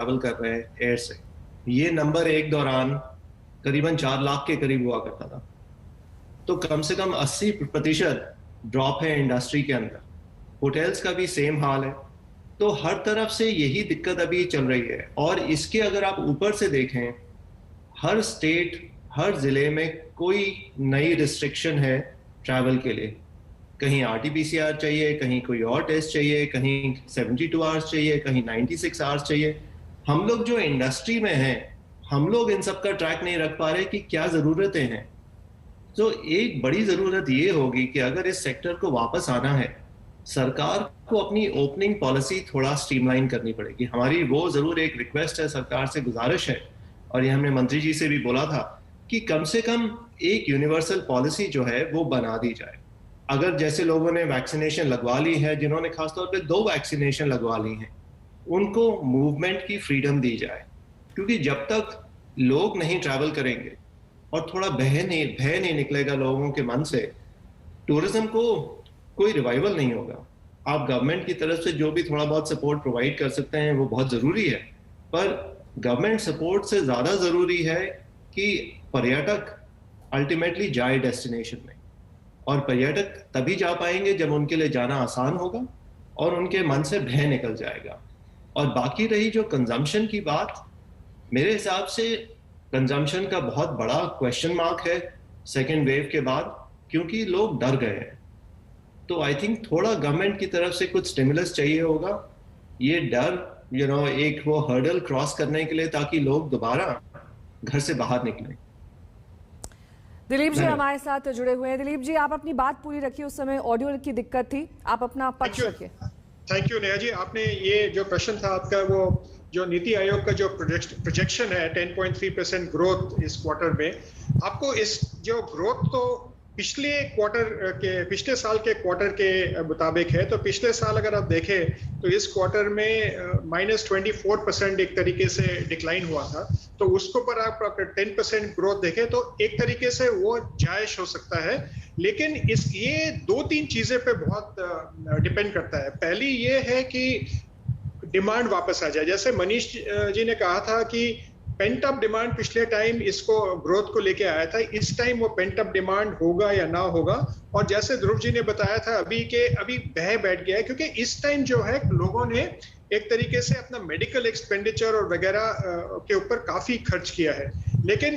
Travel कर रहे हैं एयर से, ये नंबर एक दौरान करीबन 4 लाख के करीब हुआ करता था। तो कम से कम 80% ड्रॉप है इंडस्ट्री के अंदर। होटल्स का भी सेम हाल है। तो हर तरफ से यही दिक्कत अभी चल रही है। और इसके अगर आप ऊपर से देखें, हर स्टेट, हर जिले में कोई नई रिस्ट्रिक्शन है ट्रैवल के लिए। कहीं आरटीपीसीआर चाहिए, कहीं कोई और टेस्ट चाहिए, कहीं 72 आवर्स चाहिए, कहीं 96 आवर्स चाहिए। हम लोग जो इंडस्ट्री में हैं, हम लोग इन सब का ट्रैक नहीं रख पा रहे कि क्या ज़रूरतें हैं। तो एक बड़ी ज़रूरत ये होगी कि अगर इस सेक्टर को वापस आना है, सरकार को अपनी ओपनिंग पॉलिसी थोड़ा स्ट्रीमलाइन करनी पड़ेगी। हमारी वो ज़रूर एक रिक्वेस्ट है, सरकार से गुजारिश है, और ये हमने मंत्री जी से भी बोला था कि कम से कम एक यूनिवर्सल पॉलिसी जो है वो बना दी जाए। अगर जैसे लोगों ने वैक्सीनेशन लगवा ली है, जिन्होंने खासतौर पे 2 वैक्सीनेशन लगवा ली हैं, उनको मूवमेंट की फ्रीडम दी जाए। क्योंकि जब तक लोग नहीं ट्रैवल करेंगे और थोड़ा भय नहीं निकलेगा लोगों के मन से, टूरिज्म को कोई रिवाइवल नहीं होगा। आप गवर्नमेंट की तरफ से जो भी थोड़ा बहुत सपोर्ट प्रोवाइड कर सकते हैं वो बहुत ज़रूरी है, पर गवर्नमेंट सपोर्ट से ज़्यादा ज़रूरी है कि पर्यटक अल्टीमेटली जाए डेस्टिनेशन में। और पर्यटक तभी जा पाएंगे जब उनके लिए जाना आसान होगा और उनके मन से भय निकल जाएगा। और बाकी रही जो कंजम्पशन की बात, मेरे हिसाब से कंजम्पशन का बहुत बड़ा क्वेश्चन मार्क है सेकेंड वेव के बाद, क्योंकि लोग डर गए हैं। तो आई थिंक थोड़ा गवर्नमेंट की तरफ से कुछ स्टिमुलस चाहिए होगा, ये डर एक वो हर्डल क्रॉस करने के लिए, ताकि लोग दोबारा घर से बाहर निकलें। दिलीप जी हमारे साथ जुड़े हुए हैं। दिलीप जी, आप अपनी बात पूरी रखिए, उस समय ऑडियो की दिक्कत थी, आप अपना पक्ष रखिए। Thank you Neha ji. आपने ये जो प्रश्न था आपका, वो जो नीति आयोग का जो प्रोजेक्शन है 10.3% ग्रोथ इस क्वार्टर में, आपको इस जो ग्रोथ तो पिछले साल के क्वार्टर के मुताबिक है। तो पिछले साल अगर आप देखें तो इस क्वार्टर में -24% एक तरीके से डिक्लाइन हुआ था। तो उसको पर आप 10% ग्रोथ देखें तो एक तरीके से वो जायज हो सकता है। लेकिन ये 2-3 चीजें पे बहुत डिपेंड करता है। पहली ये है कि डिमांड वापस आ जाए। जैसे मनीष जी ने कहा था कि पेंट अप डिमांड पिछले टाइम इसको ग्रोथ को लेके आया था, इस टाइम वो पेंट अप डिमांड होगा या ना होगा। और जैसे ध्रुव जी ने बताया था अभी बह बैठ गया है, क्योंकि इस टाइम जो है लोगों ने एक तरीके से अपना मेडिकल एक्सपेंडिचर और वगैरह के ऊपर काफी खर्च किया है। लेकिन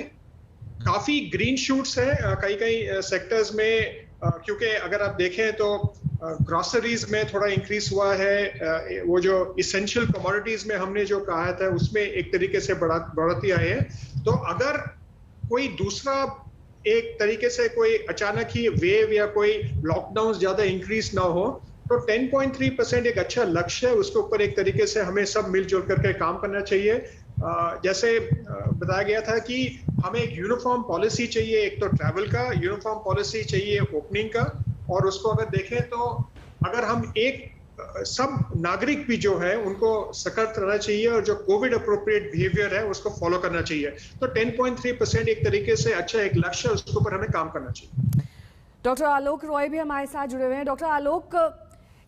काफी ग्रीन शूट्स हैं कई सेक्टर्स में, क्योंकि अगर आप देखें तो ग्रोसरीज में थोड़ा इंक्रीज हुआ है। वो जो इसेंशियल कमोडिटीज में हमने जो कहा था उसमें एक तरीके से बढ़ोतरी आई है। तो अगर कोई दूसरा एक तरीके से कोई अचानक ही वेव या कोई लॉकडाउन ज्यादा इंक्रीज ना हो, तो 10.3% एक अच्छा लक्ष्य है। उसके ऊपर एक तरीके से हमें सब मिलजुल करके काम करना चाहिए। जैसे बताया गया था कि हमें एक यूनिफॉर्म पॉलिसी चाहिए, एक तो ट्रैवल का यूनिफॉर्म पॉलिसी चाहिए, ओपनिंग का। और उसको अगर देखें तो अगर हम सब नागरिक भी जो है उनको सतर्क रहना चाहिए और जो कोविड अप्रोप्रिएट बिहेवियर है उसको फॉलो करना चाहिए। तो 10.3% एक तरीके से अच्छा एक लक्ष्य है, उसके ऊपर हमें काम करना चाहिए। डॉक्टर आलोक रॉय भी हमारे साथ जुड़े हुए हैं। डॉक्टर आलोक,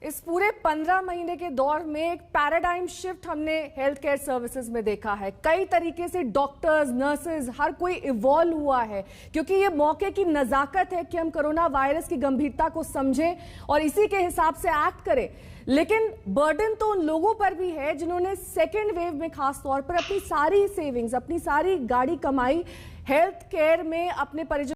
इस पूरे 15 महीने के दौर में एक पैराडाइम शिफ्ट हमने हेल्थ केयर सर्विसेज में देखा है। कई तरीके से डॉक्टर्स, नर्सेज, हर कोई इवॉल्व हुआ है, क्योंकि ये मौके की नजाकत है कि हम कोरोना वायरस की गंभीरता को समझें और इसी के हिसाब से एक्ट करें। लेकिन बर्डन तो उन लोगों पर भी है जिन्होंने सेकेंड वेव में खास तौर पर अपनी सारी सेविंग्स, अपनी सारी गाड़ी कमाई हेल्थ केयर में अपने परिजन